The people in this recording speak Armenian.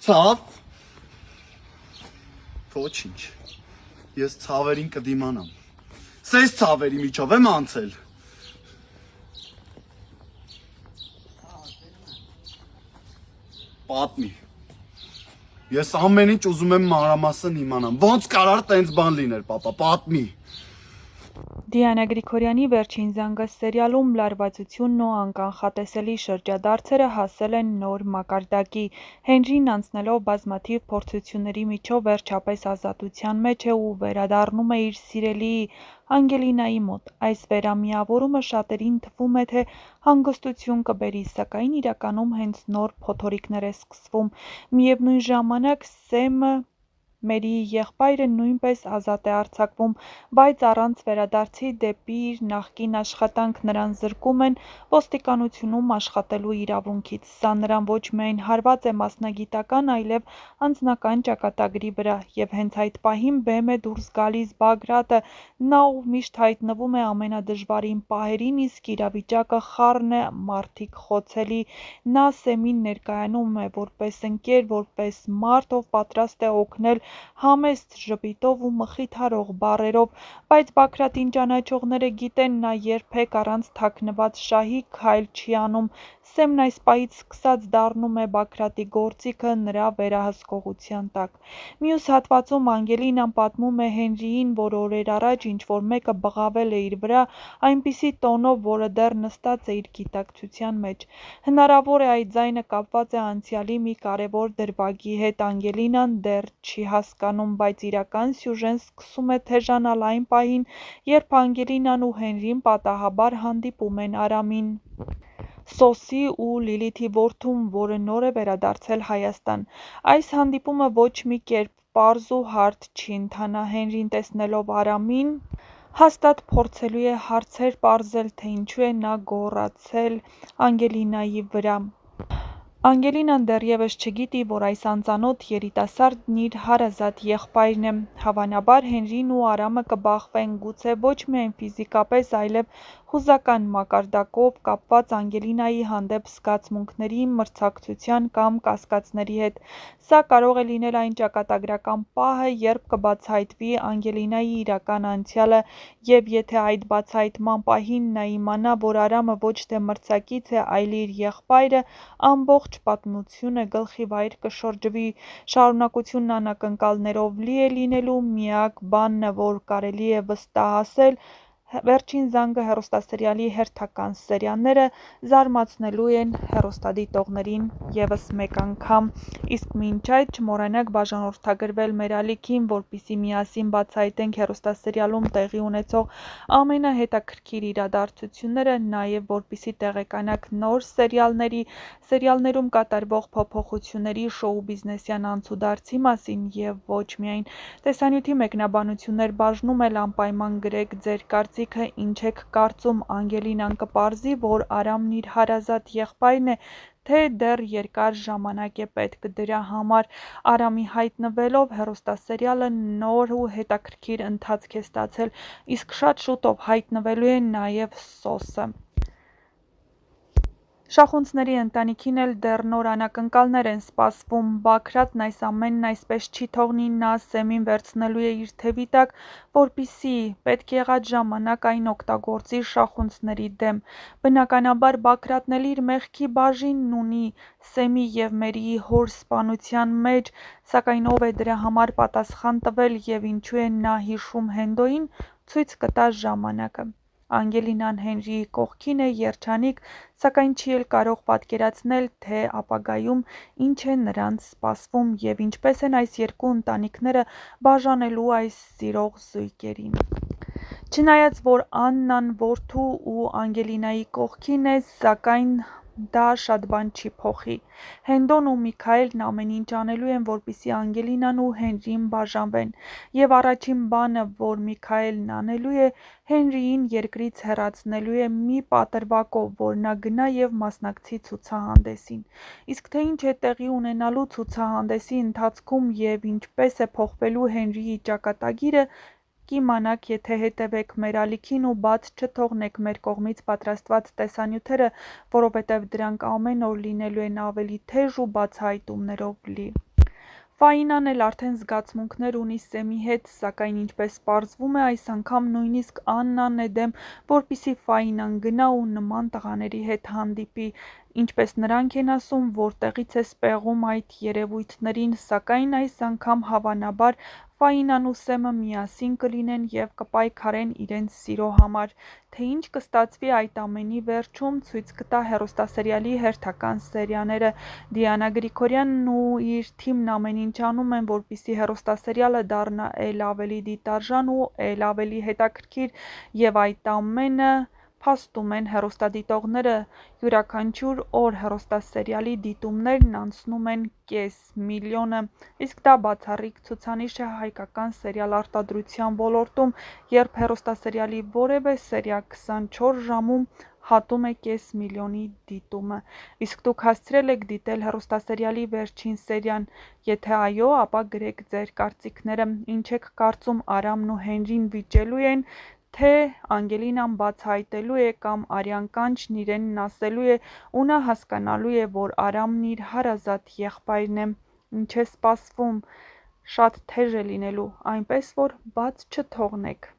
Ցավ։ Ոչինչ։ Ես ցավերին կդիմանամ։ Սես ցավերի միջով եմ անցել։ Պատմի։ Ես ամեն ինչ ուզում եմ մանրամասն իմանամ։ Ոնց կարար տենց բան լիներ, պապա, պատմի։ Դիանա Գրիգորյանի վերջին զանգը սերիալում լարվածությունն ու անկանխատեսելի շրջադարձերը հասել են նոր մակարդակի։ Հենրին անցնելով բազմաթիվ փորձությունների միջով վերջապես ազատության մեջ է ու վերադառնում է իր սիրելիի Անգելինայի մոտ։ Այս վերամիավորումը շատերին թվում է, թե հանգստություն կբերի, սակայն իրականում հենց նոր փոթորիկներ է սկսվում։ Միևնույն ժամանակ Սեմը Մերիի եղբայրը նույնպես ազատ է արձակվում, բայց առանց վերադարձի դեպի իր նախկին աշխատանք նրան զրկում են ոստիկանությունում աշխատելու իրավունքից։ Սա նրան ոչ միայն հարված է մասնագիտական, այլև անձնական ճակատագրի վրա, եւ հենց այդ պահին բեմ է դուրս գալիս Բագրատը, նա ով միշտ հայտնվում է ամենադժվարին պահերին, իսկ իրավիճակը խառն է, մարդիկ խոցելի։ Նա Սեմին ներկայանում է որպես ընկեր, որպես մարդ, ով պատրաստ է օգնել համեստ ժպիտով ու մխիթարող բառերով, բայց Բագրատին ճանաչողները գիտեն, նա երբեք առանց թաքնված շահի քայլ չի անում։ Սեմն այս պահից սկսած դառնում է Բագրատի գործիքը նրա վերահսկողության տակ։ Մյուս հատվածում Անգելինան պատմում է Հենրիին, որ օրեր առաջ ինչ-որ մեկը բղավել է իր վրա այնպիսի տոնով, որը դեռ նստած է իր գիտակցության մեջ։ Հնարավոր է այդ ձայնը կապված է անցյալի մի կարևոր դրվագի հետ, Անգելինան դեռ չի հասկանում, բայց իրական սյուժեն սկսում է թեժանալ այն պահին, երբ Անգելինան ու Հենրին պատահաբար հանդիպում են Արամին, Սոսի ու Լիլիթի որդուն, որը նոր է վերադարձել Հայաստան։ Այս հանդիպումը ոչ մի կերպ պարզ ու հարթ չի ընթանա։ Հենրին տեսնելով Արամին հաստատ փորձելու է հարցեր պարզել, թե ինչու է նա գոռացել Անգելինայի վրա։ Անգելինան դեռևս չգիտի, որ այս անծանոթ երիտասարդն իր հարազատ եղբայրն է։ Հավանաբար Հենրին ու Արամը կբախվեն, գուցե ոչ միայն ֆիզիկապես, այլև հուզական մակարդակով, կապված Անգելինայի հանդեպ զգացմունքների, մրցակցության կամ կասկածների հետ։ Սա կարող է լինել այն ճակատագրական պահը, երբ կբացահայտվի Անգելինայի իրական անցյալը, եւ եթե այդ բացահայտման պահին նա իմանա, որ Արամը ոչ թե մրցակից է, այլ իր եղբայրը, ամբողջ պատմությունը գլխի վայր կշրջվի։ Շարունակությունն անակնկալներով լի է լինելու, միակ բանն, որ կարելի է վստահ ասել, Վերջին զանգը հեռուստասերիալի հերթական սերիաները զարմացնելու են հեռուստադիտողներին ևս մեկ անգամ։ Իսկ մինչ այդ չմոռանաք բաժանորդագրվել մեր ալիքին, որպեսզի միասին բացահայտենք հեռուստասերիալում տեղի ունեցող ամենահետաքրքիր իրադարձությունները, նաև որպեսզի տեղեկանաք նոր սերիալներում կատարվող փոփոխությունների, շոու բիզնեսյան անցուդարձի մասին եւ ոչ միայն։ Տեսանյութի մեկնաբանություններ բաժնում էլ անպայման գրեք ձեր կարծիքը, ինչ եք կարծում, Անգելինան կպարզի, որ Արամն իր հարազատ եղբայրն է, թե դեռ երկար ժամանակ է պետք դրա համար։ Արամի հայտնվելով հեռուստասերիալը նոր ու հետաքրքիր ընթացք է ստացել, իսկ շատ շուտով հայտնվելու է նաև Սոսը։ Շախունցների ընտանիքին էլ դեռ նոր անակնկալներ են սպասվում։ Բագրատն այս ամենն այսպես չի թողնի, նա Սեմին վերցնելու է իր թևի տակ, որպեսզի պետք եղած ժամանակ այն օգտագործի շախունցների դեմ։ Բնականաբար Բագրատն էլ իր մեղքի բաժինն ունի Սեմի եւ Մերիի հոր սպանության մեջ, սակայն ով է դրա համար պատասխան տվել եւ ինչու է նա հիշում Հենդոյին, ցույց կտա ժամանակը։ Անգելինան Հենրիի կողքին է, երջանիկ, սակայն չի էլ կարող պատկերացնել, թե ապագայում ինչ է նրանց սպասվում եւ ինչպես են այս երկու ընտանիքները բաժանելու այս սիրող զույգերին։ Չնայած որ Աննան որդու ու Անգելինայի կողքին է, սակայն դա շատ բան չի փոխի։ Հենդոն ու Միքայելն ամեն ինչ անելու են, որպեսզի Անգելինան ու Հենրին բաժանվեն։ Եվ առաջին բանը, որ Միքայելն անելու է, Հենրիին երկրից հեռացնելու է մի պատրվակով, որ նա գնա եւ մասնակցի ցուցահանդեսին։ Իսկ թե ինչ է տեղի ունենալու ցուցահանդեսի ընթացքում եւ ինչպես է փոխվելու Հենրիի ճակատագիրը, կիմանաք, եթե հետևեք մեր ալիքին ու բաց չթողնեք մեր կողմից պատրաստված տեսանյութերը, որովհետև դրանք ամեն օր լինելու են ավելի թեժ ու բացահայտումներով լի։ Ֆայինան էլ արդեն զգացմունքներ ունի Սեմի հետ, սակայն ինչպես պարզվում է, այս անգամ նույնիսկ Աննան է դեմ, որպեսզի Ֆայինան գնա ու նման տղաների հետ հանդիպի, ինչպես նրանք են ասում, որտեղից է սպեղում այդ երևույթներին, սակայն այս անգամ հավանաբար Ֆայինան ու Սեմը միասին կլինեն և կպայքարեն իրենց սիրո համար, թե ինչ կստացվի այդ ամենի վերջում ցույց կտա հեռուստասերիալի հերթական սերիաները։ Դիանա Գրիգորյանն ու իր թիմն ամեն ինչ անում են, որպեսզի հեռուստասերիալը դառնա էլ ավելի դիտարժան ու էլ ավելի հետաքրքիր, և այդ ամենը փաստում են հեռուստադիտողները։ Յուրաքանչյուր օր հեռուստասերիալի դիտումներն անցնում են կես միլիոնը, իսկ դա բացառիկ ցուցանիշ է հայկական սերիալ արտադրության ոլորտում, երբ հեռուստասերիալի որևէ սերիա 24 ժամում հատում է կես միլիոնի դիտումը։ Իսկ դուք հասցրել եք դիտել հեռուստասերիալի վերջին սերիան։ Եթե այո, ապա գրեք ձեր կարծիքները։ Ինչ եք կարծում, Արամն ու Հենրին վիճելու են, թե Անգելինան բացահայտելու է, կամ արյան կանչն իրենն ասելու է, ու նա հասկանալու է, որ Արամն իր հարազատ եղբայրն է։ Ինչ է սպասվում, շատ թեժ է լինելու, այնպես որ բաց չթողնեք։